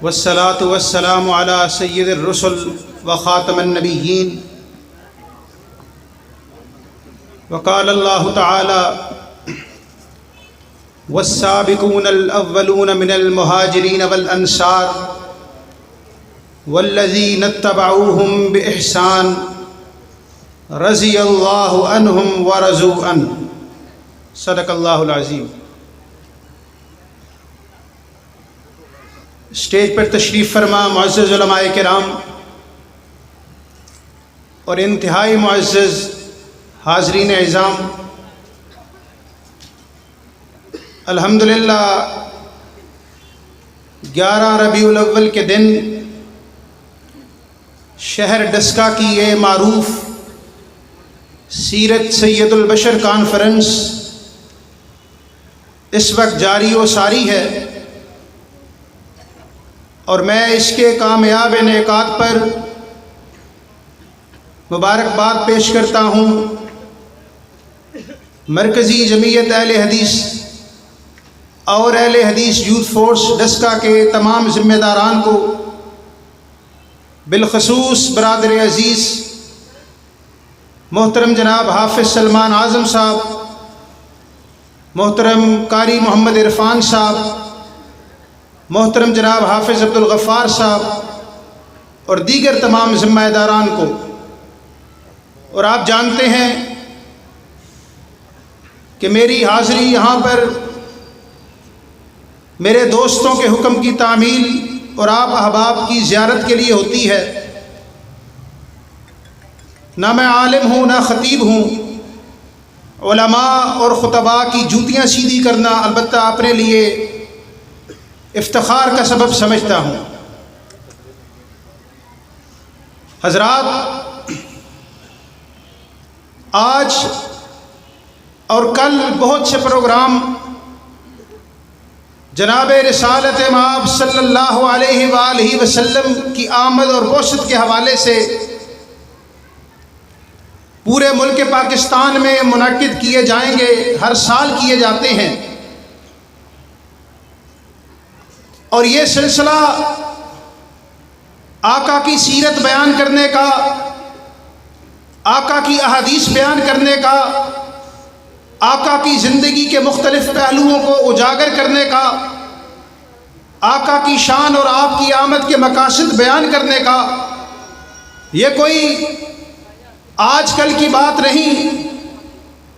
والصلاة والسلام على سید الرسل وخاتم النبیین وقال اللہ تعالی والسابقون الاولون من المہاجرین والانصار والذین اتبعوهم بإحسان رضی اللہ عنہم ورضوا عنہ۔ صدق اللہ العظیم۔ اسٹیج پر تشریف فرما معزز علماء کرام اور انتہائی معزز حاضرین اعظام، الحمدللہ 11 ربیع الاول کے دن شہر ڈسکا کی یہ معروف سیرت سید البشر کانفرنس اس وقت جاری و ساری ہے، اور میں اس کے کامیاب انعقاد پر مبارکباد پیش کرتا ہوں مرکزی جمعیت اہل حدیث اور اہل حدیث یوتھ فورس ڈسکا کے تمام ذمہ داران کو، بالخصوص برادر عزیز محترم جناب حافظ سلمان اعظم صاحب، محترم قاری محمد عرفان صاحب، محترم جناب حافظ عبدالغفار صاحب اور دیگر تمام ذمہ داران کو۔ اور آپ جانتے ہیں کہ میری حاضری یہاں پر میرے دوستوں کے حکم کی تعمیل اور آپ احباب کی زیارت کے لیے ہوتی ہے۔ نہ میں عالم ہوں نہ خطیب ہوں، علماء اور خطباء کی جوتیاں سیدھی کرنا البتہ اپنے لیے افتخار کا سبب سمجھتا ہوں۔ حضرات، آج اور کل بہت سے پروگرام جناب رسالت مآب صلی اللہ علیہ وآلہ وسلم کی آمد اور بعثت کے حوالے سے پورے ملک پاکستان میں منعقد کیے جائیں گے، ہر سال کیے جاتے ہیں، اور یہ سلسلہ آقا کی سیرت بیان کرنے کا، آقا کی احادیث بیان کرنے کا، آقا کی زندگی کے مختلف پہلوؤں کو اجاگر کرنے کا، آقا کی شان اور آپ کی آمد کے مقاصد بیان کرنے کا، یہ کوئی آج کل کی بات نہیں،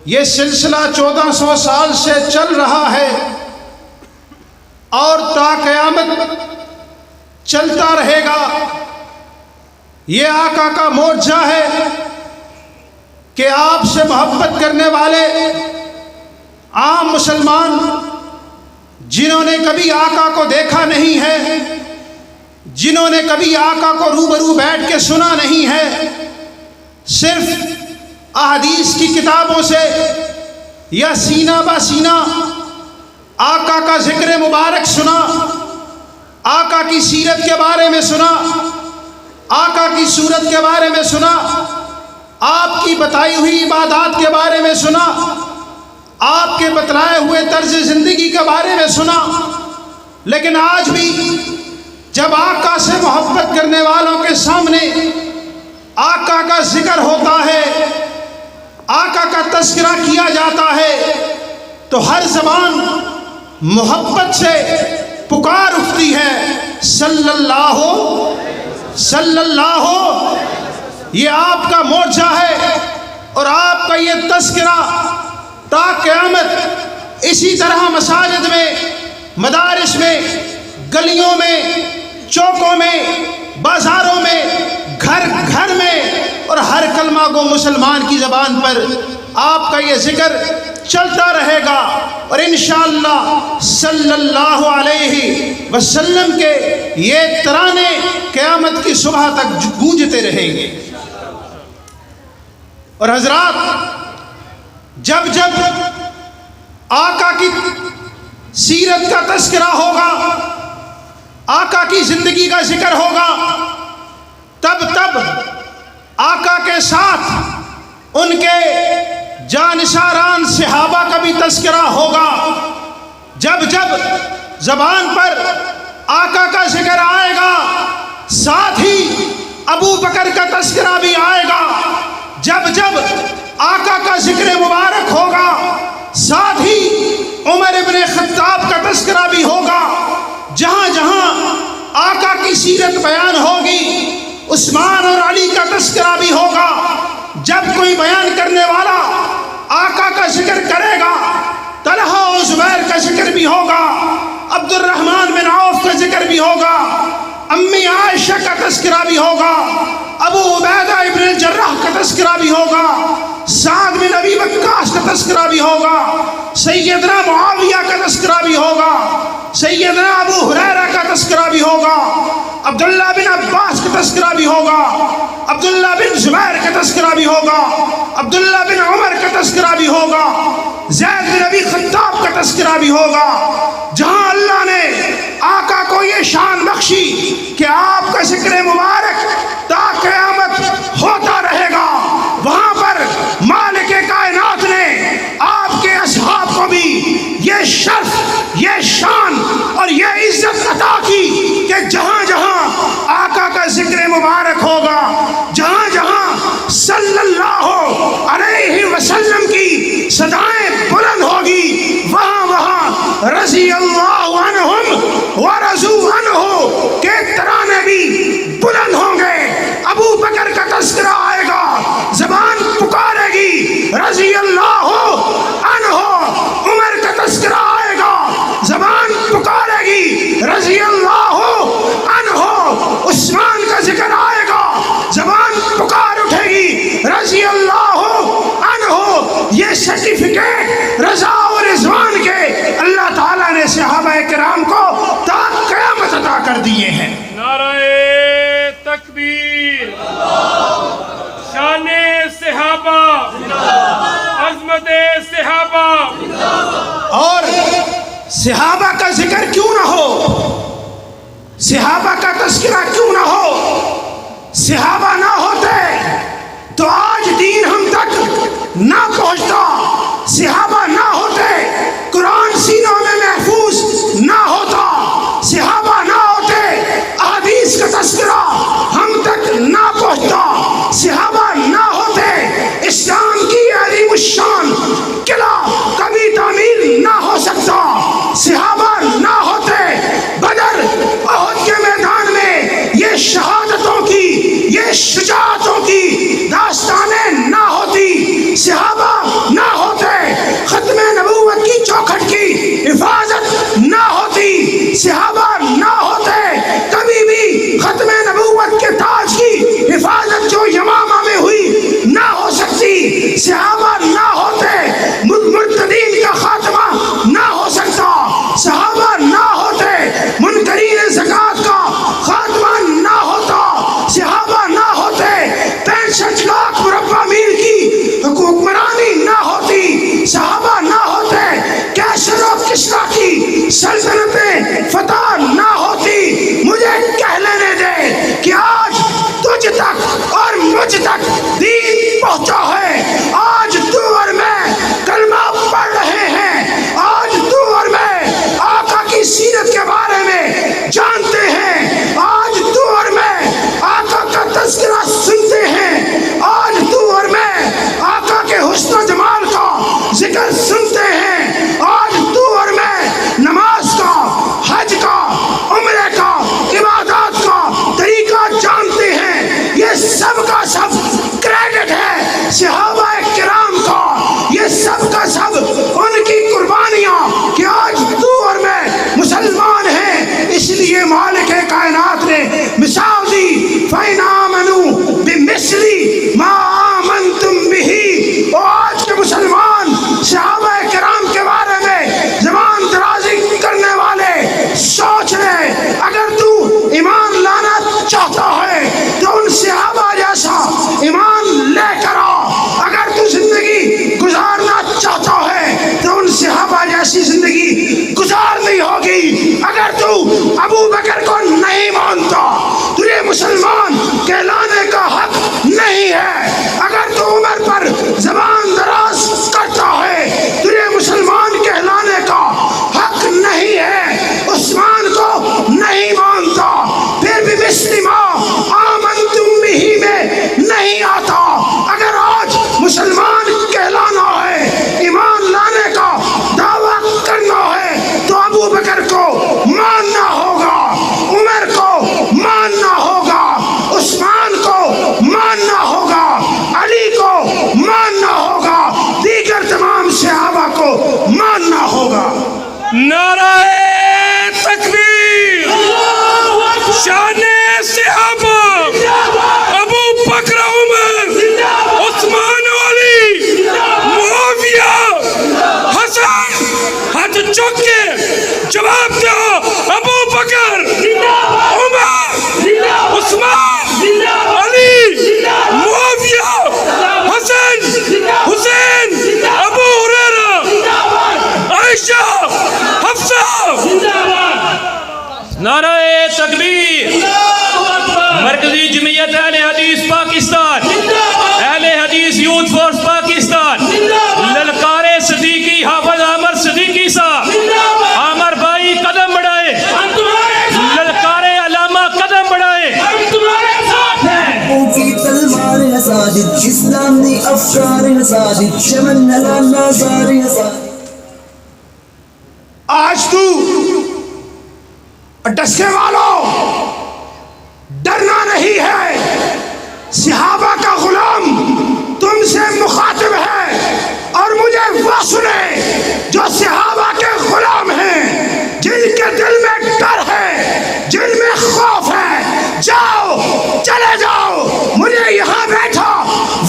یہ سلسلہ 1400 سال سے چل رہا ہے اور تا قیامت چلتا رہے گا۔ یہ آقا کا معجزہ ہے کہ آپ سے محبت کرنے والے عام مسلمان جنہوں نے کبھی آقا کو دیکھا نہیں ہے، جنہوں نے کبھی آقا کو روبرو بیٹھ کے سنا نہیں ہے، صرف احادیث کی کتابوں سے یا سینہ بہ سینہ آقا کا ذکر مبارک سنا، آقا کی سیرت کے بارے میں سنا، آقا کی صورت کے بارے میں سنا، آپ کی بتائی ہوئی عبادات کے بارے میں سنا، آپ کے بتلائے ہوئے طرز زندگی کے بارے میں سنا، لیکن آج بھی جب آقا سے محبت کرنے والوں کے سامنے آقا کا ذکر ہوتا ہے، آقا کا تذکرہ کیا جاتا ہے، تو ہر زبان محبت سے پکار اٹھتی ہے، صلی اللہ صلی اللہ۔ یہ آپ کا معجزہ ہے، اور آپ کا یہ تذکرہ تا قیامت اسی طرح مساجد میں، مدارس میں، گلیوں میں، چوکوں میں، بازاروں میں، گھر گھر میں، اور ہر کلمہ گو مسلمان کی زبان پر آپ کا یہ ذکر چلتا رہے گا، اور انشاءاللہ صلی اللہ علیہ وسلم کے یہ ترانے قیامت کی صبح تک گونجتے رہیں گے۔ اور حضرات، جب جب آقا کی سیرت کا تذکرہ ہوگا، آقا کی زندگی کا ذکر ہوگا، تب تب آقا کے ساتھ ان کے جانثاران صحابہ کا بھی تذکرہ ہوگا۔ جب جب زبان پر آقا کا ذکر بیان ہوگی عثمان اور علی کا تذکرہ بھی ہوگا. جب کوئی بیان کرنے والا آقا کا ذکر کرے گا طلحہ و زبیر کا ذکر بھی ہوگا, عبد الرحمن بن عوف کا ذکر بھی ہوگا, امی عائشہ کا تذکرہ بھی ہوگا, ابو عبیدہ ابن الجراح کا تذکرہ بھی ہوگا, سعد بن ابی وقاص کا تذکرہ بھی ہوگا, سیدنا معاویہ کا تذکرہ بھی ہوگا, سیدنا ابو ہریرہ کا تذکرہ بھی ہوگا, عبداللہ بن عباس کا تذکرہ بھی ہوگا, عبداللہ بن زبیر کا تذکرہ بھی ہوگا, عبداللہ بن عمر کا تذکرہ بھی ہوگا, زید بن ابی خطاب کا تذکرہ بھی ہوگا. جہاں اللہ نے آقا کو یہ شان بخشی کہ آپ کا ذکر مبارک تا قیامت ہوتا رہے گا, وہاں پر مالک کائنات نے آپ کے اصحاب کو بھی یہ شرف, یہ شان اور یہ عزت عطا کی کہ جہاں جہاں آقا کا ذکر مبارک ہوگا, جہاں جہاں صلی اللہ علیہ وسلم کی صدائیں بلند ہوگی, وہاں وہاں رضی اللہ عنہم ورضوا عنہ کے ترانے بھی بلند ہوں گے. ابو بکر کا تذکرہ آئے گا, زبان پکارے گی رضی اللہ عنہ. عمر کا تذکرہ آئے گا, زبان پکارے گی رضی اللہ عنہ. عثمان کا ذکر آئے گا, زبان پکار اٹھے گی رضی اللہ عنہ. یہ سرٹیفکیٹ رضا و رضوان کے اللہ تعالیٰ نے صحابہ کرام کو تا قیامت عطا کر دیے ہیں. نعرہ تکبیر, شان صحابہ, عظمت صحابہ. اور صحابہ کا ذکر کیوں نہ ہو, صحابہ کا تذکرہ کیوں نہ ہو, صحابہ نہ ہوتے تو آج دین ہم تک نہ پہنچتا, صحابہ نہ ہوتے قرآن سینوں میں محفوظ نہ ہوتا, صحابہ نہ ہوتے احادیث کا تذکرہ ہم تک نہ پہنچتا, صحابہ نہ ہوتے اسلام کی عظیم الشان قلعہ کبھی تعمیر نہ ہو سکتا, صحابہ نہ ہوتے بدر احد کے میدان میں یہ شہادتوں کی, یہ شجاعتوں کی داستانیں نہ ہوتی, صحابہ نہ ہوتے ختم نبوت کی چوکھٹ کی حفاظت نہ ہوتی, صحابہ نہ ہوتے کبھی بھی ختم نبوت کے تاج کی حفاظت جو یمامہ میں ہوئی نہ ہو سکتی, صحابہ نہ ہوتے مرتدین کا خاتمہ نہ ہو سکتا, صحابہ نہ ہوتے منکرین زکوٰۃ کا خاتمہ نہ ہوتا, صحابہ نہ ہوتے 65 لاکھ مربع میل کی حکمرانی نہ ہوتی, صحابہ نہ ہوتے کیسر و کسریٰ کی سلطنتیں فتح نہ ہوتی. مجھے کہہ لینے دے کہ آج تجھ تک اور مجھ تک دین پہنچا ہے, آج تو اور میں کلمہ پڑھ رہے ہیں, آج تو اور میں آقا کی سیرت کے بارے میں جانتے ہیں, آج تو اور میں آقا کا تذکرہ سنتے ہیں, آج تو اور میں آقا کے حسن و جمال کا ذکر سنتے ہیں, آج تو اور میں نماز کا, حج کا, عمرے کا, عبادات کا طریقہ جانتے ہیں. یہ سب کا سب کریڈٹ ہے صحابہ کرام کا, یہ سب کا سب ان کی قربانیاں کہ آج تو اور میں مسلمان ہیں. اس لیے مالک کائنات نے مثال دی, فَإِنْ آمَنُوا بِمِثْلِ مَا آمَنْتُمْ بِهِ. اور آج کے مسلمان صحابہ کرام کے بارے میں زبان درازی کرنے والے سوچ رہے, اگر تو ایمان لانا چاہتا ہے تو ان صحابہ جیسا ایمان لے کر آ, اگر تو زندگی گزارنا چاہتا ہے تو ان صحابہ جیسی زندگی گزارنی ہوگی. اگر تو ابو بکر کو نہیں مانتا تجھے مسلمان کہلانے کا حق نہیں ہے, اگر تو عمر پر زبان دراز کرتا ہے تجھے مسلمان کہلانے کا حق نہیں ہے, عثمان کو نہیں مانتا پھر بھی مسلمہ آمنتم بہ میں نہیں آتا. اگر آج مسلمان کہلانا ہے, ایمان لانے کا دعویٰ کرنا ہے تو ابو بکر کو ماننا ہوگا, عمر کو ماننا ہوگا, نعرہ تکبیر. مرکزی جمعیت اہل حدیث پاکستان, اہل حدیث یوتھ فورس پاکستان, للکار صدیقی حافظ عامر صدیقی صاحب, عامر بھائی قدم بڑھائے, للکار علامہ قدم بڑھائے. کی تلوار ہے ساجد, اسلامی افکار ہے ساجد, چمن لگا نظار ہے ساجد. آج تو ڈسکے والوں ڈرنا نہیں ہے. صحابہ کا غلام تم سے مخاطب ہے, اور مجھے وہ سنے جو صحابہ کے غلام ہیں, جن کے دل میں ڈر ہے, جن میں خوف ہے. جاؤ, چلے جاؤ, مجھے یہاں بیٹھا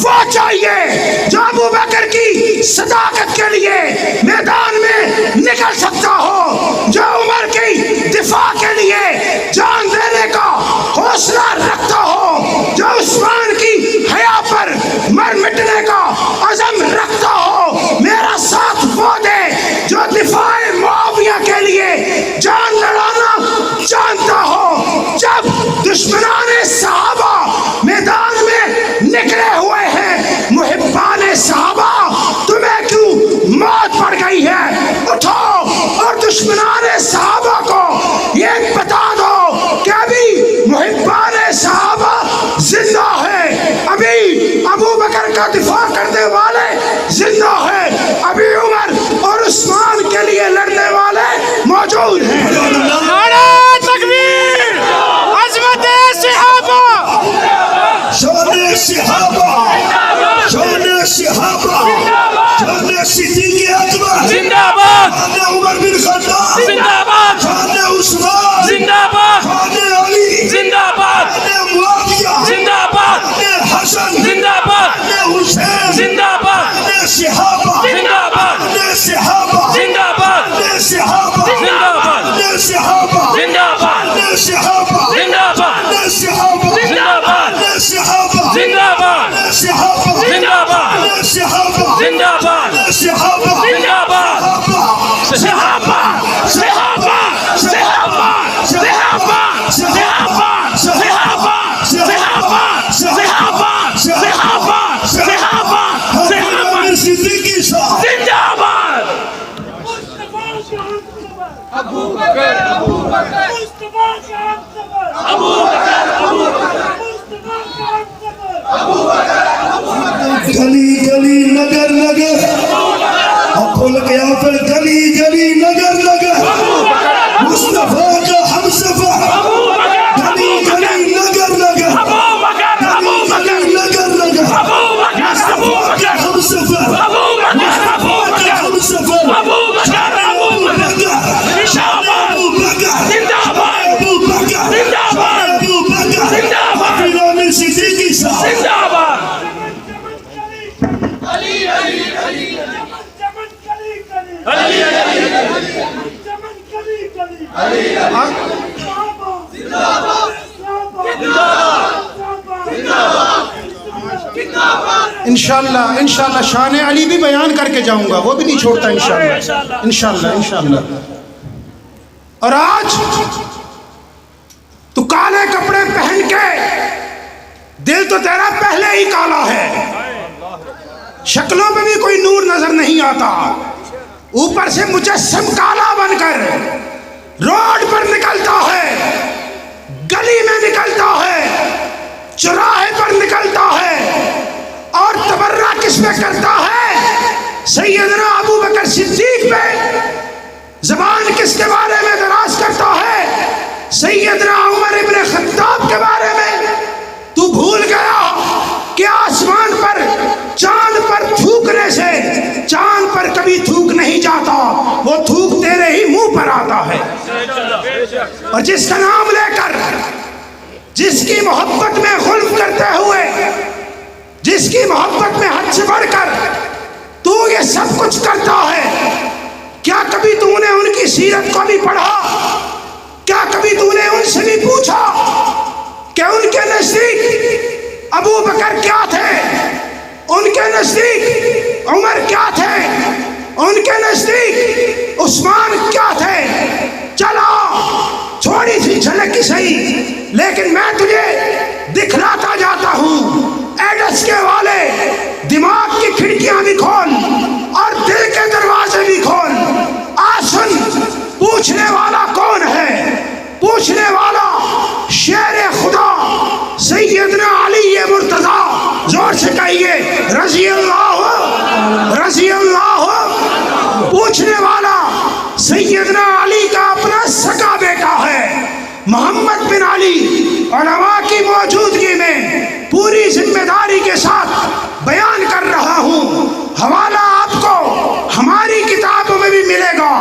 وہ چاہیے جو ابو بکر کی صداقت کے لیے میدان میں نکل سکتا ہو, جو عمر کی دفاع کے لیے جان دینے کا حوصلہ رکھتا ہو, جو عثمان کی حیا پر مر مٹنے کا عزم رکھتا ہو. میرا ساتھ وہ دے جو دفاع معاویہ کے لیے جان لڑانا جانتا ہو. جب دشمنان صحابہ میدان میں نکلے ہوئے ہیں, محبان صحابہ تمہیں کیوں موت پڑ گئی ہے؟ اٹھو اور دشمنان صحابہ کو یہ بتا دو کہ ابھی محبان صحابہ زندہ ہے, ابھی ابو بکر کا دفاع کرنے والے زندہ ہیں, ابھی عمر اور عثمان کے لیے لڑنے والے موجود ہیں. نعرہ تکبیر, عظمت صحابہ, شان صحابہ, شان صحابہ, شان صدیق اکبر زندہ باد, شان عمر بن خطاب زندہ باد, شان عثمان زندہ باد, شان علی زندہ باد, شان معاویہ زندہ باد, شان حسن زندہ باد, شان حسین زندہ باد, شان صحابہ زندہ باد, شان صحابہ زندہ باد, شان صحابہ زندہ باد, شان صحابہ زندہ باد, شان صحابہ زندہ باد, شان صحابہ زندہ باد, شان صحابہ زندہ باد, شان صحابہ زندہ باد, شان صحابہ زندہ باد, صحابہ زندہ باد, صحابہ, صحابہ, صحابہ, صحابہ, صحابہ, صحابہ, صحابہ, صحابہ, صحابہ, صحابہ, صحابہ, صدیقی صاحب زندہ باد. ابو بکر, ابو بکر, مصطفیٰ کا صبر, ابو بکر, ابو بکر, مصطفیٰ کا صبر, ابو بکر, ابو بکر, گلی گلی نگر نگر کھل گیا پھر گلی گلی نگر نگر مصطفیٰ کا ہم سفر گلی گلی نگر نگر گلی نگر نگر مصطفیٰ کا ہم سفر مصطفیٰ کا ہم سفر ابو بکر ابو بکر زندہ باد, ابو بکر زندہ باد, ابو بکر زندہ باد, امام صدیقی صاحب زندہ باد. علی, علی, علی, چمن کلی کلی, علی, علی, علی, چمن کلی کلی, صحابہ, زندہ باد, زندہ باد, انشاءاللہ انشاءاللہ شان علی بھی بیان کر کے جاؤں گا, وہ بھی نہیں چھوڑتا انشاءاللہ انشاءاللہ انشاءاللہ. اور آج تو کالے کپڑے پہن کے, دل تو تیرا پہلے ہی کالا ہے, شکلوں میں بھی کوئی نور نظر نہیں آتا, اوپر سے مجسم کالا بن کر روڈ پر نکلتا ہے, گلی میں نکلتا ہے, چوراہے پر نکلتا ہے, اور تبرہ کس میں کرتا ہے؟ سیدنا ابو بکر صدیق پہ. زبان کس کے بارے میں دراز کرتا ہے؟ سیدنا عمر ابن خطاب کے بارے میں. تو بھول گیا کہ آسمان پر چاند پر تھوکنے سے چاند پر کبھی تھوک نہیں جاتا, وہ تھوک تیرے ہی منہ پر آتا ہے. اور جس کا نام لے کر, جس کی محبت میں خلف کرتے ہوئے, جس کی محبت میں حد سے بڑھ کر تو یہ سب کچھ کرتا ہے, کیا کبھی تو نے ان کی سیرت کو بھی پڑھا؟ کیا کبھی تو نے ان سے بھی پوچھا کہ ان کے نزدیک ابو بکر کیا تھے, ان کے نزدیک عمر کیا تھے, ان کے نزدیک عثمان کیا تھے؟ چلا تھوڑی سی جھلک کی صحیح، لیکن میں تجھے دکھلاتا جاتا ہوں۔ ایڈس کے والے دماغ کی کھڑکیاں بھی کھول اور دل کے دروازے بھی کھول۔ آج سن، پوچھنے والا کون ہے؟ پوچھنے والا شیر خدا سیدنا علی مرتضیٰ، زور سے کہیے رضی اللہ، رضی اللہ۔ پوچھنے والا سیدنا علی کا اپنا سگا بیٹا ہے محمد بن علی۔ علماء کی موجودگی میں پوری ذمہ داری کے ساتھ بیان کر رہا ہوں۔ حوالہ آپ کو ہماری کتابوں میں بھی ملے گا،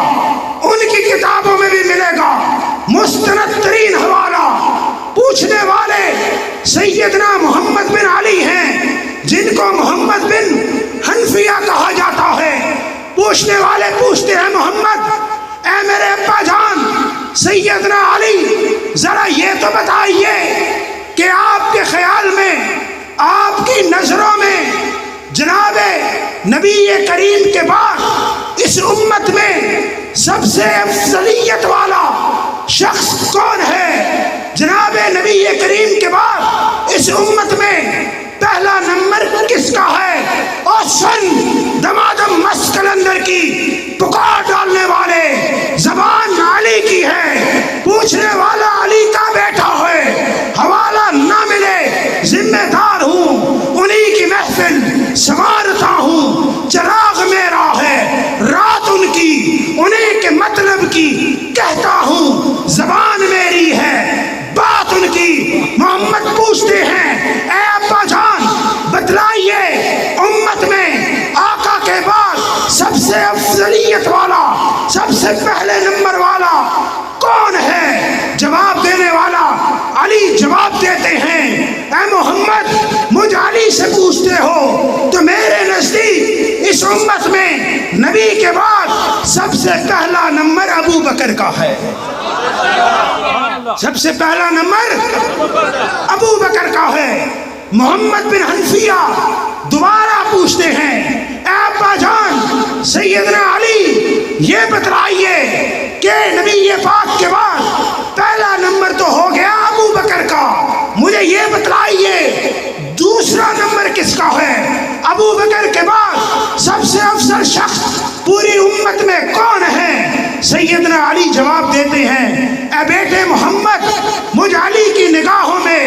ان کی کتابوں میں بھی ملے گا، مستند ترین حوالہ۔ پوچھنے والے سیدنا محمد بن علی ہیں، جن کو محمد بن حنفیہ کہا جاتا ہے۔ پوچھنے والے پوچھتے ہیں محمد، اے میرے ابا جان سیدنا علی، ذرا یہ تو بتائیے کہ آپ کے خیال میں، آپ کی نظروں میں جناب نبی کریم کے بعد اس امت میں سب سے افضلیت والا شخص کون ہے؟ جناب نبی کریم کے بعد اس امت میں پہلا نمبر کس کا ہے؟ اور سن، دمادم مسکلندر کی پکار ڈالنے والے زبان علی کی ہے۔ پوچھنے والا علی کا بیٹا ہے، حوالہ نہ ملے ذمہ دار ہوں، انہی کی محفل سنوارتا ہوں۔ چراغ میرا ہے، رات ان کی، انہی کے مطلب کی کہتا ہوں۔ زبان میری ہے، بات ان کی۔ محمد پوچھتے ہیں، اے ابا جان بتلائیے امت میں آقا کے بعد سب سے افضلیت والا، سب سے پہلے نمبر والا کون ہے؟ جواب دینے والا علی جواب دیتے ہیں، اے محمد مجھ علی سے پوچھتے ہو تو میرے نزدیک اس امت میں نبی کے بعد سب سے پہلا نمبر ابو بکر کا ہے۔ سب سے پہلا نمبر ابو بکر کا ہے۔ محمد بن حنفیہ دوبارہ پوچھتے ہیں، اے ابا جان سیدنا علی یہ بتلائیے کہ نبی پاک کے بعد پہلا نمبر تو ہو گیا ابو بکر کا، مجھے یہ بتلائیے دوسرا نمبر کس کا ہے؟ ابو بکر کے بعد سب سے افضل شخص پوری امت میں کون ہے؟ سیدنا علی جواب دیتے ہیں، اے بیٹے محمد مجھ علی کی نگاہوں میں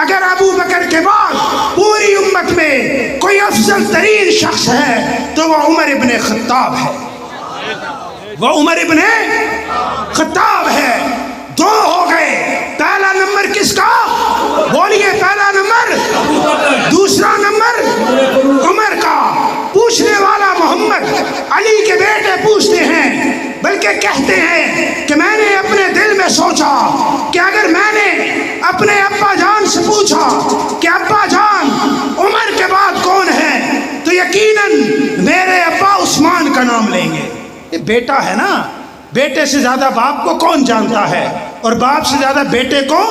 اگر ابو بکر کے بعد پوری امت میں کوئی افضل ترین شخص ہے تو وہ عمر ابن خطاب ہے، وہ عمر ابن خطاب ہے۔ دو ہو گئے، پہلا نمبر کس کا؟ بولیے پہلا نمبر، دوسرا نمبر عمر کا۔ پوچھنے والا محمد علی کے بیٹے پوچھتے ہیں، بلکہ کہتے ہیں کہ میں نے اپنے دل میں سوچا کہ اگر میں نے اپنے ابا جان سے پوچھا کہ ابا جان عمر کے بعد کون ہے تو یقیناً میرے ابا عثمان کا نام لیں گے۔ یہ بیٹا ہے نا، بیٹے سے زیادہ باپ کو کون جانتا ہے، اور باپ سے زیادہ بیٹے کو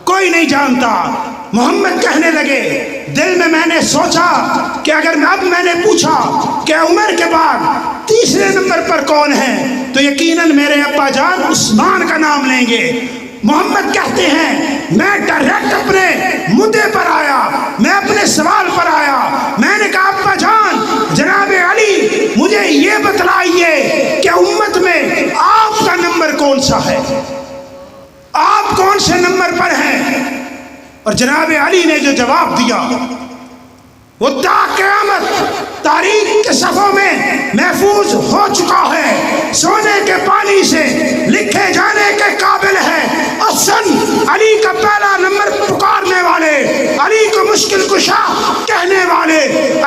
کوئی نہیں جانتا۔ محمد کہنے لگے، دل میں نے سوچا کہ اگر اب میں نے پوچھا کہ عمر کے بعد تیسرے نمبر پر کون ہے تو یقیناً میرے ابا جان عثمان کا نام لیں گے۔ محمد کہتے ہیں، میں ڈائریکٹ اپنے مدعے پر آیا، میں اپنے سوال پر آیا۔ میں نے کہا ابا جان جناب علی مجھے یہ بتلائیے کہ امت میں آپ کا نمبر کون سا ہے، آپ کون سے نمبر پر ہیں؟ اور جناب علی نے جو جواب دیا وہ تا قیامت تاریخ کے صفحوں میں محفوظ ہو چکا ہے، سونے کے پانی سے لکھے جانے کے قابل ہے۔ اور سن، علی کا پہلا نمبر پکارنے والے، علی کو مشکل کشا کہنے والے،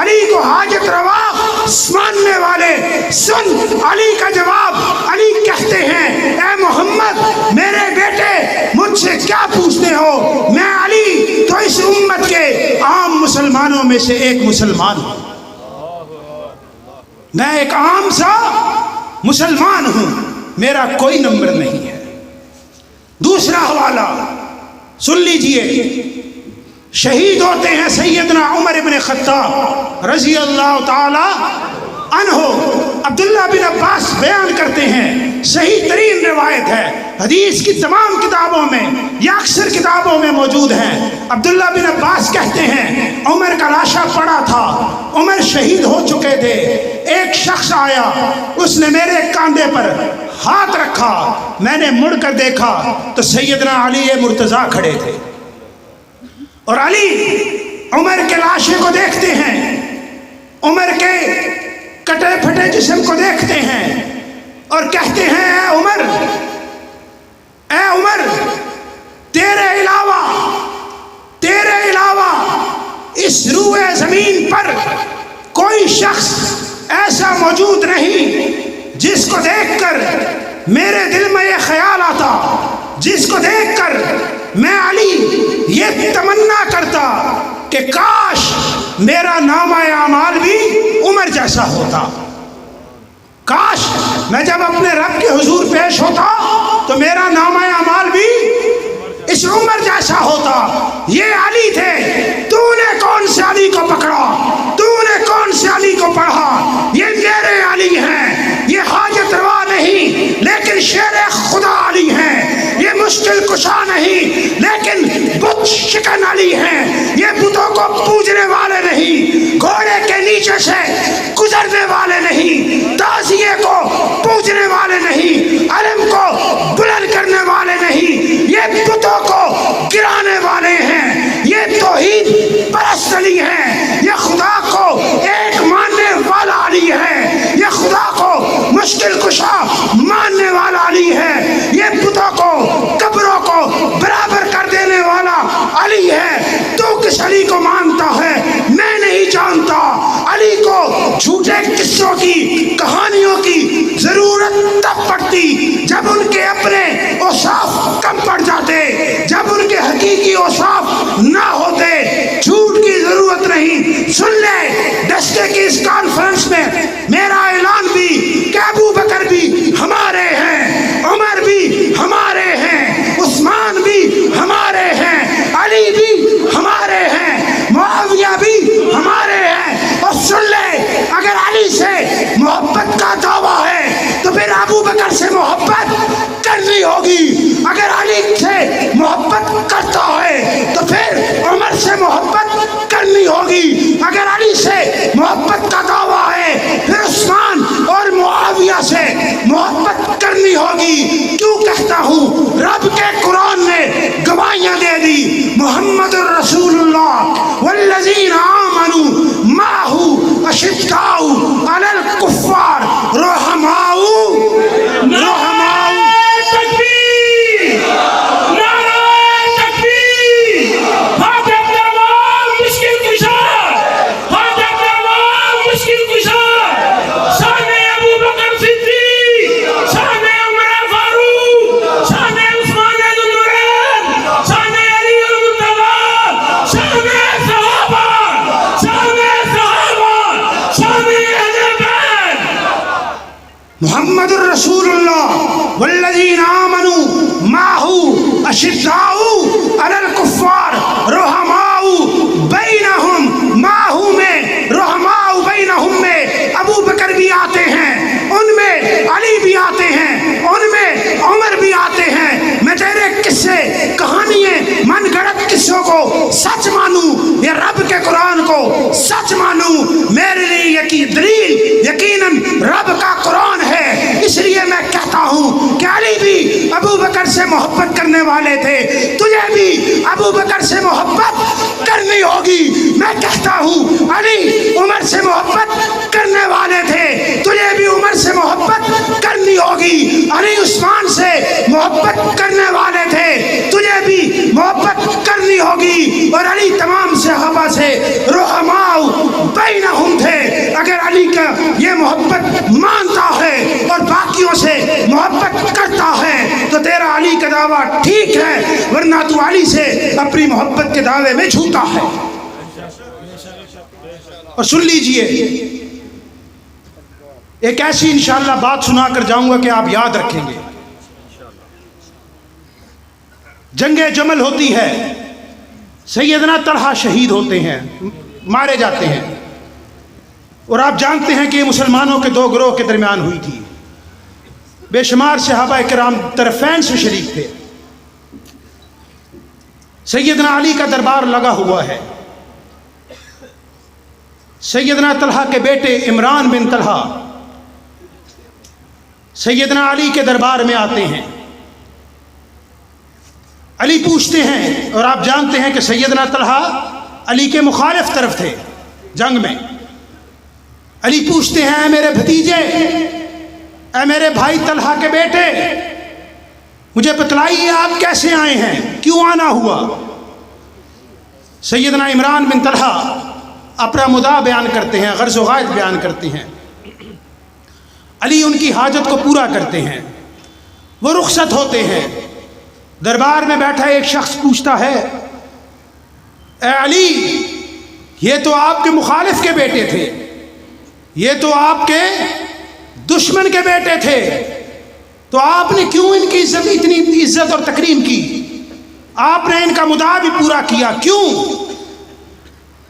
علی کو حاجت روا ماننے والے، سن علی کا جواب۔ علی کہتے ہیں، اے محمد میرے بیٹے مجھ سے کیا پوچھتے ہو؟ میں علی تو اس امت کے عام مسلمانوں میں سے ایک مسلمان ہوں، میں ایک عام سا مسلمان ہوں، میرا کوئی نمبر نہیں ہے۔ دوسرا حوالہ سن لیجئے، شہید ہوتے ہیں سیدنا عمر ابن خطاب رضی اللہ تعالی عنہ۔ عبداللہ بن عباس بیان کرتے ہیں، صحیح ترین روایت ہے، حدیث کی تمام کتابوں میں یا اکثر کتابوں میں موجود ہیں۔ عبداللہ بن عباس کہتے ہیں عمر کا لاشا پڑا تھا، عمر شہید ہو چکے تھے، ایک شخص آیا، اس نے میرے کاندھے پر ہاتھ رکھا، میں نے مڑ کر دیکھا تو سیدنا علی مرتضیٰ کھڑے تھے، اور علی عمر کے لاشے کو دیکھتے ہیں، عمر کے کٹے پھٹے جسم کو دیکھتے ہیں اور کہتے ہیں اے عمر تیرے علاوہ اس روئے زمین پر کوئی شخص ایسا موجود نہیں جس کو دیکھ کر میرے دل میں یہ خیال آتا، جس کو دیکھ کر میں علی یہ تمنا کرتا کہ کاش میرا نامہ اعمال بھی عمر جیسا ہوتا، کاش میں جب اپنے رب کے حضور پیش ہوتا تو میرا نامہ اعمال بھی اس عمر جیسا ہوتا۔ یہ علی تھے، تو نے کون سے علی کو پکڑا، تو نے کون سے علی کو پڑھا، یہ میرے علی ہیں، یہ حاجت روا نہیں لیکن شیر خدا علی ہیں، یہ مشکل کشا نہیں لیکن بت شکن علی ہیں، یہ بتوں کو پوجنے والے نہیں، گھوڑے کے نیچے سے گزرنے والے نہیں، تعزیے کو پوجنے والے نہیں، علم کو بلند کرنے والے نہیں، یہ بتوں کو گرانے والے ہیں، یہ توحید پرست علی ہیں، یہ خدا کو ایک ماننے والا علی ہے، یہ خدا کو مشکل کشا ماننے والا علی ہے، یہ بتوں کو قبروں کو برابر کر دینے والا علی ہے۔ تو کس علی کو مانتا ہے؟ میں نہیں جانتا۔ علی کو جھوٹے قصوں کی، کہانیوں کی ضرورت تب پڑتی جب ان کے اپنے اوصاف کم پڑ جاتے، جب ان کے حقیقی اوصاف نہ ہوتے۔ جھوٹ کی ضرورت نہیں۔ سن لے دستے کی اس کانفرنس میں میرا اعلان بھی کہ ابو بکر بھی ہمارے ہیں، عمر بھی ہمارے ہیں، عثمان بھی ہمارے ہیں، علی بھی ہمارے ہیں، معاویہ بھی ہمارے ہیں۔ اور سن لے اگر علی سے محبت کا دعویٰ ہے تو پھر ابو بکر سے محبت کرنی ہوگی، اگر علی سے محبت کرتا ہے تو پھر عمر سے محبت کرنی ہوگی، اگر علی سے محبت کا دعویٰ ہے پھر عثمان اور معاویہ سے محبت کرنی ہوگی۔ کیوں کہتا ہوں؟ رب کے قرآن نے گواہیاں دے دی، محمد الرسول اللہ والذین آمنوا معہ اشداء علی الکفار رحماء محمد الرسول اللہ والذین آمنوا معہ اشداء علی الکفار رحماء بینہم، معہ میں رحماء بینہم میں ابو بکر بھی آتے ہیں، ان میں علی بھی آتے ہیں، ان میں عمر بھی آتے ہیں۔ میں تیرے قصے کہانیاں من گھڑت قصوں کو سچ مانوں یا رب کے قرآن کو سچ مانوں؟ میرے لیے دلیل یقیناً رب کا قرآن ہے۔ اس لیے میں کہتا ہوں کہ علی بھی ابو بکر سے محبت کرنے والے تھے، تجھے بھی ابو بکر سے محبت کرنی ہوگی۔ میں کہتا ہوں علی عمر سے محبت کرنے والے تھے، تجھے بھی عمر سے محبت کرنی ہوگی۔ علی عثمان سے محبت کرنے والے تھے، تجھے بھی محبت کرنی ہوگی۔ اور علی تمام صحابہ سے رحماء بینہم تھے۔ اگر علی کا یہ محبت مانتا ہے اور باقیوں سے محبت کرتا ہے تو تیرا علی کا دعویٰ ٹھیک ہے، ورنہ تو علی سے اپنی محبت کے دعوے میں جھوٹا ہے۔ اور سن لیجئے، ایک ایسی انشاءاللہ بات سنا کر جاؤں گا کہ آپ یاد رکھیں گے۔ جنگ جمل ہوتی ہے، سیدنا طلحہ شہید ہوتے ہیں، مارے جاتے ہیں، اور آپ جانتے ہیں کہ یہ مسلمانوں کے دو گروہ کے درمیان ہوئی تھی. بے شمار صحابہ کرام طرفین سے شریک تھے. سیدنا علی کا دربار لگا ہوا ہے. سیدنا طلحہ کے بیٹے عمران بن طلحہ سیدنا علی کے دربار میں آتے ہیں. علی پوچھتے ہیں، اور آپ جانتے ہیں کہ سیدنا طلحہ علی کے مخالف طرف تھے جنگ میں. علی پوچھتے ہیں، اے میرے بھتیجے، اے میرے بھائی طلحہ کے بیٹے، مجھے بتلائیے آپ کیسے آئے ہیں، کیوں آنا ہوا؟ سیدنا عمران بن طلحہ اپنا مدعا بیان کرتے ہیں، غرض و غائط بیان کرتے ہیں. علی ان کی حاجت کو پورا کرتے ہیں. وہ رخصت ہوتے ہیں. دربار میں بیٹھا ایک شخص پوچھتا ہے، اے علی، یہ تو آپ کے مخالف کے بیٹے تھے، یہ تو آپ کے دشمن کے بیٹے تھے، تو آپ نے کیوں ان کی اتنی عزت اور تکریم کی؟ آپ نے ان کا مدعا بھی پورا کیا، کیوں؟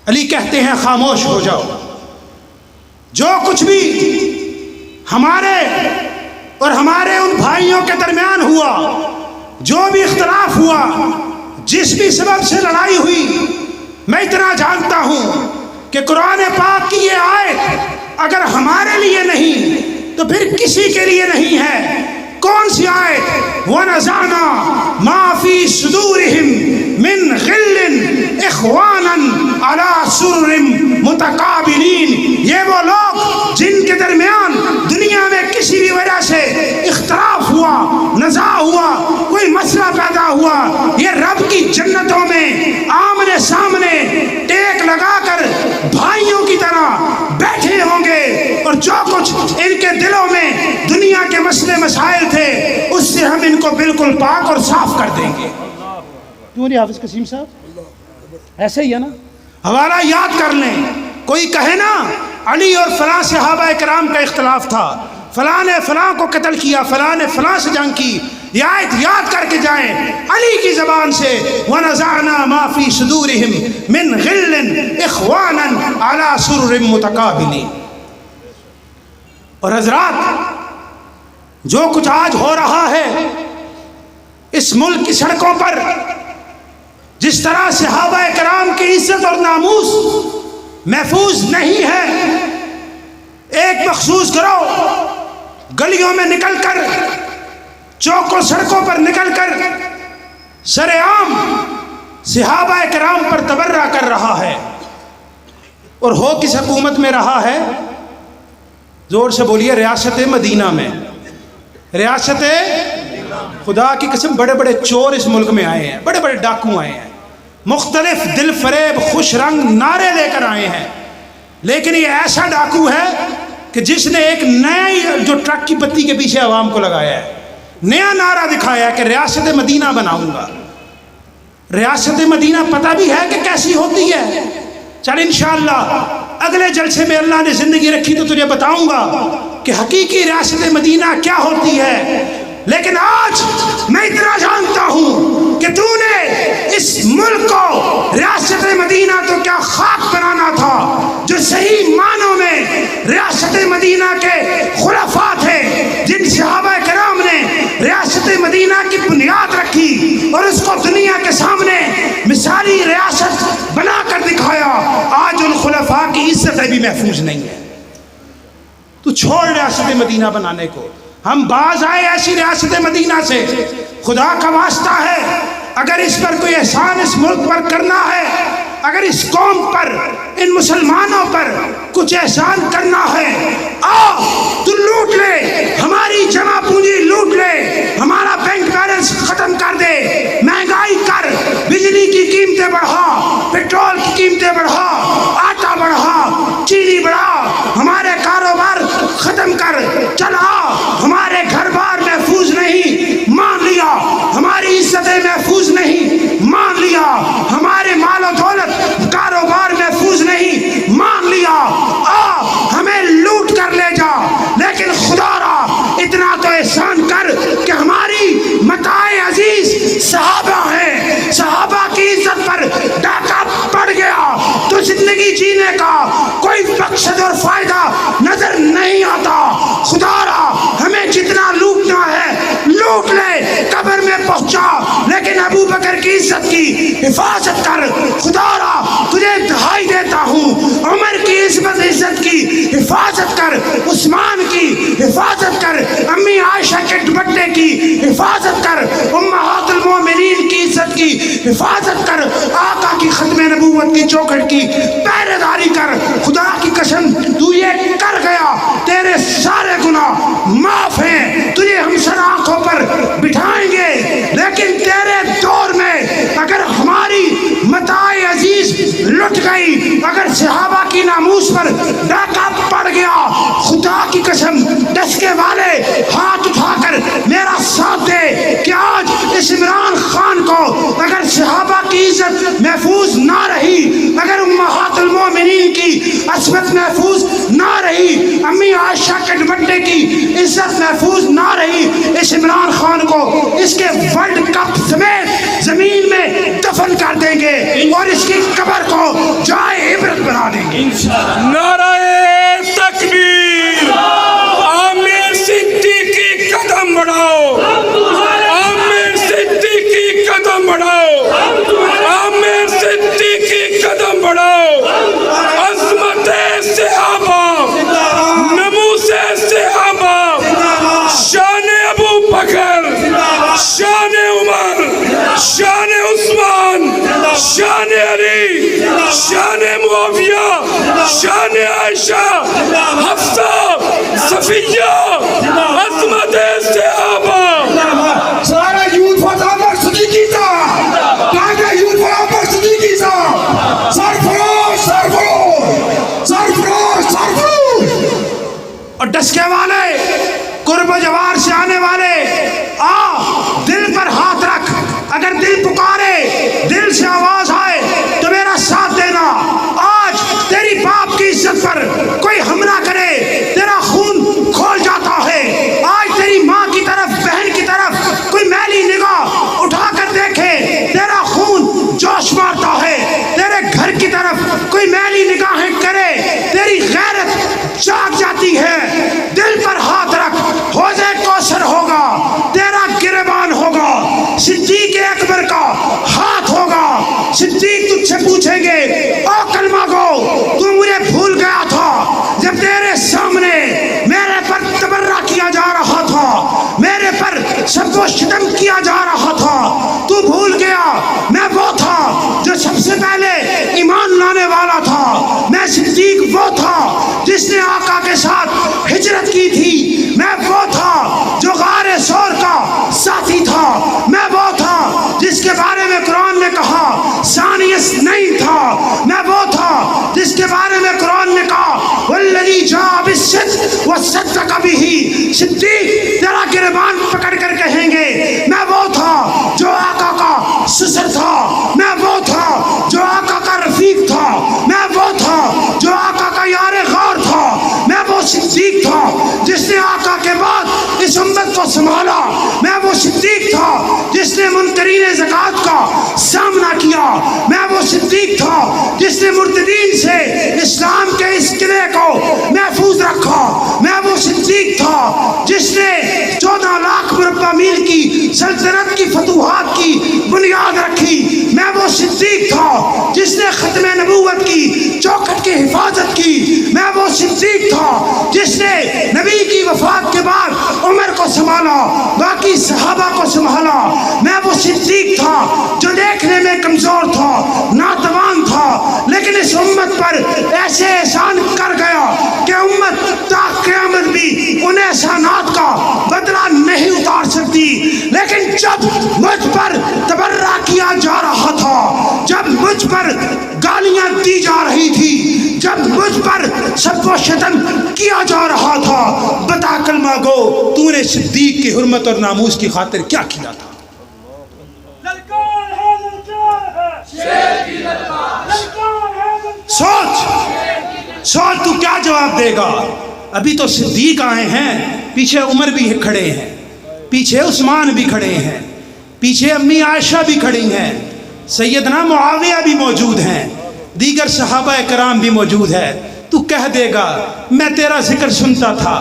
علی کہتے ہیں، خاموش ہو جاؤ. جو کچھ بھی ہمارے اور ہمارے ان بھائیوں کے درمیان ہوا، جو بھی اختلاف ہوا، جس بھی سبب سے لڑائی ہوئی، میں اتنا جانتا ہوں کہ قرآن پاک کی یہ آیت اگر ہمارے لیے نہیں تو پھر کسی کے لیے نہیں ہے. کون سی آیت؟ وَنَزَعْنَا مَا فِي صُدُورِهِمْ مِنْ غِلٍّ إِخْوَانًا عَلَى سُرُرٍ مُتَقَابِلِينَ. یہ وہ لوگ جن کے درمیان دنیا میں کسی بھی وجہ سے اختلاف ہوا، نزاع ہوا، کوئی مسئلہ پیدا ہوا، یہ رب کی جنتوں میں آمنے سامنے ٹیک لگا کر بھائیوں کی طرح بیٹھے ہوں گے، اور جو کچھ ان کے دلوں میں دنیا کے مسئلے مسائل تھے اس سے ہم ان کو بالکل پاک اور صاف کر دیں گے. کیوں نہیں حافظ قسیم صاحب؟ ایسے ہی ہے نا. حوالہ یاد کر لیں. کوئی کہے نا علی اور فلاں صحابہ کرام کا اختلاف تھا، فلاں نے فلاں کو قتل کیا، فلاں نے فلاں سے جنگ کی، یہ آیت یاد کر کے جائیں علی کی زبان سے، وَنَزَعْنَا مَا فِي صُدُورِهِمْ مِنْ غِلٍّ إِخْوَانًا عَلَى سُرُرٍ مُتَقَابِلِينَ. اور حضرات، جو کچھ آج ہو رہا ہے اس ملک کی سڑکوں پر، جس طرح صحابہ کرام کی عزت اور ناموس محفوظ نہیں ہے، ایک مخصوص گروہ گلیوں میں نکل کر، چوکوں سڑکوں پر نکل کر سر عام صحابہ کرام پر تبرہ کر رہا ہے. اور ہو کس حکومت میں رہا ہے؟ زور سے بولیے. ریاست مدینہ میں. ریاست خدا کی قسم، بڑے بڑے چور اس ملک میں آئے ہیں، بڑے بڑے ڈاکو آئے ہیں، مختلف دل فریب خوش رنگ نعرے لے کر آئے ہیں. لیکن یہ ایسا ڈاکو ہے کہ جس نے ایک نیا جو ٹرک کی بتی کے پیچھے عوام کو لگایا ہے، نیا نعرہ دکھایا ہے کہ ریاست مدینہ بناؤں گا. ریاست مدینہ پتہ بھی ہے کہ کیسی ہوتی ہے. چل انشاءاللہ اگلے جلسے میں اللہ نے زندگی رکھی تو تجھے بتاؤں گا کہ حقیقی ریاست مدینہ کیا ہوتی ہے. لیکن آج میں اتنا جانتا ہوں کہ تو نے اس ملک کو ریاست مدینہ تو کیا خاک بنانا تھا. جو صحیح معنوں میں ریاست مدینہ کے خلفاء تھے، جن صحابہ کرام نے ریاست مدینہ کی بنیاد رکھی اور اس کو دنیا کے سامنے مثالی ریاست بنا کر دکھایا، آج ان خلفاء کی عزت بھی محفوظ نہیں ہے. تو چھوڑ ریاست مدینہ بنانے کو. ہم باز آئے ایسی ریاست مدینہ سے. خدا کا واسطہ ہے، اگر اس پر کوئی احسان اس ملک پر کرنا ہے، اگر اس قوم پر، ان مسلمانوں پر کچھ احسان کرنا ہے، تو لوٹ لے، ہماری جمع پونجی لوٹ لے، ہمارا بینک بیلنس ختم کر دے، مہنگائی کر، بجلی کی قیمتیں بڑھا، پیٹرول کی قیمتیں بڑھا، آٹا بڑھا، چینی بڑھا، ہمارے کاروبار ختم کر، چلا. ہمارے گھر بار محفوظ نہیں، مان لیا. ہماری عزتیں محفوظ نہیں، مان لیا. ہمارے مال و دولت کاروبار محفوظ نہیں، مان لیا. ہمیں لوٹ کر لے جا، لیکن خدا را اتنا تو احسان کر کہ ہماری متاع عزیز صحابہ ہیں، صحابہ کی عزت پر ڈاکہ پڑ گیا تو زندگی جینے کا کوئی وقت مقصد اور فائدہ نظر نہیں آتا. خدا را ہمیں جتنا لوٹنا ہے لوٹ لے، قبر میں پہنچا لیکن ابو بکر کی عزت کی حفاظت کر. خدا را تجھے دہائی دیتا ہوں، عمر کی عزت کی حفاظت کر، عثمان کی حفاظت کر، امی عائشہ کے دوپٹے کی حفاظت کر، امہات المومنین کی عزت کی حفاظت کر، آقا کی ختم نبوت کی چوکھٹ کی پہرے داری کر. خدا کی قسم تو یہ کر گیا، تیرے سارے گناہ معاف ہیں، تجھے ہم سر آنکھوں پر بٹھائیں گے. لیکن تیرے دور میں اگر ہماری متاع عزیز لٹ گئی، اگر صحابہ کی ناموس پر ڈاکہ پڑ گیا، خدا کی قسم ڈسکے والے ہاتھ اٹھا کر میرا ساتھ دے کہ آج اس عمران خان کو اگر صحابہ کی عزت محفوظ نہ رہی، اگر امہات المومنین کی عصمت محفوظ نہ رہی، امی عائشہ کے دوپٹے کی عزت محفوظ نہ رہی، اس عمران خان کو اس کے ورلڈ کپ سمیت زمین میں دفن کر دیں گے اور اس کی قبر کو جائے عبرت بنا دیں گے. نعرہ تکبیر. عامر صدیقی قدم بڑھاؤ، عامر صدیقی قدم بڑھاؤ، عامر صدیقی قدم بڑھاؤ. عظمت صحابہ، نموس صحابہ، شان ابو بکر، شان عمر، شان عثمان، شان علی، شان معاویہ، شان عائشہ، حفصہ، صفیہ، عظمت صحابہ. سارا یوتھ فار عمر صدیقی تھا، کہاں یوتھ فار عمر صدیقی تھا. سرفراز سرفراز سرفراز سرفراز. اور ڈسکے والے، قرب و جوار سے آنے والے، دل پر ہاتھ رکھ. اگر دل پکارے، دل سے آواز آئے تو میرا ساتھ دینا. آج تیری باپ کی عزت پر کوئی حملہ کرے، تیرا خون کھول جاتا ہے. آج تیری ماں کی طرف، بہن کی طرف کوئی میلی نگاہ اٹھا کر دیکھے، تیرا خون جوش مارتا ہے. تیرے گھر کی طرف کوئی میلی نگاہیں کرے، تیری غیرت جاگ جاتی ہے. دل پر ہاتھ رکھ، حوض کوثر ہوگا، تیرا گریبان ہوگا، صدیق اکبر کا ہاتھ ہوگا. صدیق تجھ سے پوچھیں گے، او کلمہ گو، تو مجھے بھول گیا تھا جب تیرے سامنے میرے پر تبرہ کیا جا رہا تھا، میرے پر سب کو شتم کیا جا رہا تھا، تو بھول گیا میں وہ تھا جو سب سے پہلے ایمان لانے والا تھا. میں صدیق وہ تھا جس نے آقا کے ساتھ ہجرت کی تھی. میں وہ تھا جو غار سور کا ساتھی تھا. میں وہ تھا جس کے بارے میں قرآن نے کہا ثانیس نہیں تھا. میں وہ تھا جس کے بارے میں قرآن نے کہا والذی جاء بالصدق وصدق بہ. صدیق تیرا گریبان پکڑ کر کہیں گے میں وہ تھا جو آقا کا سسر تھا. میں وہ تھا جو آقا کا رفیق تھا. میں وہ تھا جو آقا کا یار غار تھا. میں وہ صدیق تھا جس نے آقا کے بعد اس امت کو سنبھالا. میں وہ صدیق تھا جس نے منکرین زکوٰۃ کا سامنا کیا. میں وہ صدیق تھا جس نے مرتدین سے اسلام کے اس قلعے کو محفوظ رکھا. میں وہ صدیق تھا جس نے 14 لاکھ مربع میل کی سلطنت کی فتوحات کی بنیاد رکھی. میں وہ صدیق تھا جس نے ختم نبوت کی چوکھٹ کی حفاظت کی. میں وہ صدیق تھا جس نے نبی کی وفات کے بعد عمر کو سنبھالا، باقی صحابہ کو سنبھالا. میں وہ صدیق تھا جو دیکھنے میں کمزور تھا، ناتوان تھا، لیکن اس امت پر ایسے احسان کر گیا کہ امت تا قیامت بھی ان احسانات کا بدلہ نہیں اتار سکتی. لیکن جب مجھ پر تبرہ کیا جا رہا تھا، جب مجھ پر گالیاں دی جا رہی تھی، جب مجھ پر سب کو شتم کیا جا رہا تھا، بتا کلمہ گو تو نے صدیق کی حرمت اور ناموس کی خاطر کیا کیا تھا؟ للکار ہے، للکار ہے، شیر کی للکار، للکار ہے، للکار. سوچ سوچ تو کیا جواب دے گا. ابھی تو صدیق آئے ہیں، پیچھے عمر بھی کھڑے ہیں، پیچھے عثمان بھی کھڑے ہیں، پیچھے امی عائشہ بھی کھڑی ہیں، سیدنا معاویہ بھی موجود ہیں، دیگر صحابہ کرام بھی موجود ہے. تو کہہ دے گا میں تیرا ذکر سنتا تھا،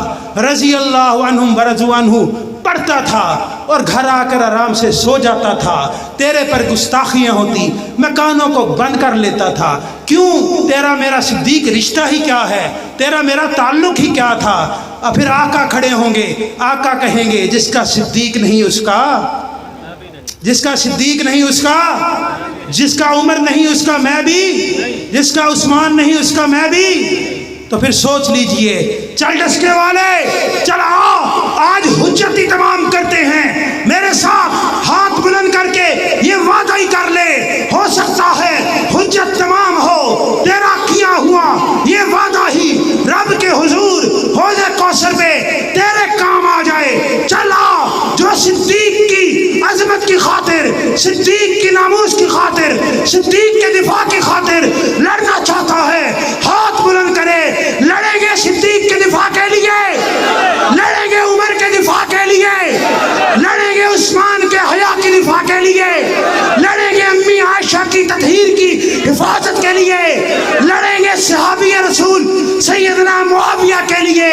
رضی اللہ عنہم ورضوا عنہ پڑھتا تھا اور گھر آ کر آرام سے سو جاتا تھا، تیرے پر گستاخیاں ہوتی میں کانوں کو بند کر لیتا تھا، کیوں؟ تیرا میرا صدیق رشتہ ہی کیا ہے، تیرا میرا تعلق ہی کیا تھا؟ اور پھر آقا کھڑے ہوں گے، آقا کہیں گے جس کا صدیق نہیں اس کا، جس کا صدیق نہیں اس کا، جس کا عمر نہیں اس کا میں بھی، جس کا عثمان نہیں اس کا میں بھی۔ تو پھر سوچ لیجئے، چل ڈسکے والے، چل آؤ آج حجت ہی تمام کرتے ہیں، میرے ساتھ ہاتھ بلند کر کے یہ وعدہ ہی کر لے، ہو سکتا ہے حجت تمام ہو، تیرا کیا ہوا یہ وعدہ ہی رب کے حضور حوض کوثر پہ تیرے کام آ جائے۔ چل آ، جو صدیق کی عظمت کی خاطر، صدیق کی ناموس کی خاطر، صدیق کے دفاع کی خاطر لڑنا چاہتا ہے، ہاتھ بلند کرے۔ لڑیں گے صدیق کے دفاع کے لیے، لڑیں گے عمر کے دفاع کے لیے، لڑیں گے عثمان کے حیا کی دفاع کے لیے، لڑیں گے امی عائشہ کی تطہیر کی حفاظت کے لیے، لڑیں گے صحابی رسول سیدنا معاویہ کے لیے،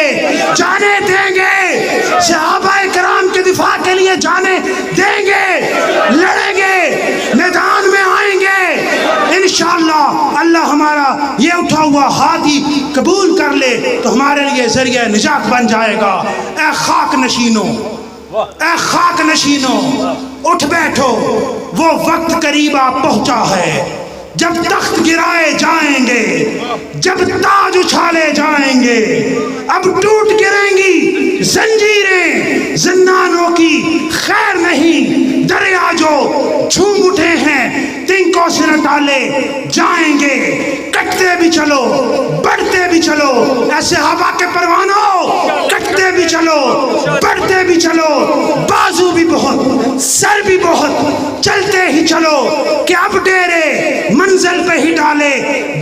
جانے دیں گے صحابہ کرام کے دفاع کے لیے، جانے دیں گے، لڑیں گے، میدان میں آئیں گے انشاءاللہ۔ اللہ ہمارا یہ اٹھا ہوا ہاتھ ہی قبول کر لے تو ہمارے لیے ذریعہ نجات بن جائے گا۔ اے خاک نشینوں، اے خاک نشینوں، اٹھ بیٹھو، وہ وقت قریب آ پہنچا ہے جب تخت گرائے جائیں گے، جب تاج اچھالے جائیں گے، اب ٹوٹ گریں گی زنجیریں زندانوں کی، خیر نہیں دریا جو جھوم اٹھے ہیں تنکوں سے نہ ڈالے جائیں گے۔ کٹتے بھی چلو، بڑھتے بھی چلو، ایسے ہوا کے پروانوں، کٹتے بھی چلو، بڑھتے بھی چلو، بازو بھی بہت، سر بھی بہت، چلتے ہی چلو کہ اب ڈیرے منزل پہ ہی ڈالے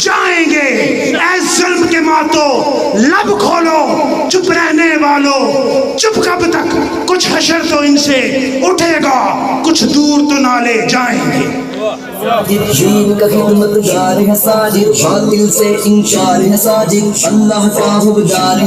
جائیں گے۔ اے ظلم کے ماتو لب کھولو، چپ رہنے والو چپ کب تک، کچھ حشر تو ان سے اٹھے گا، کچھ دور تو نالے جائیں گے۔ دین کا خدمت گار ہے ساجد، باطل سے انکار ہے ساجد، اللہ کا حبدار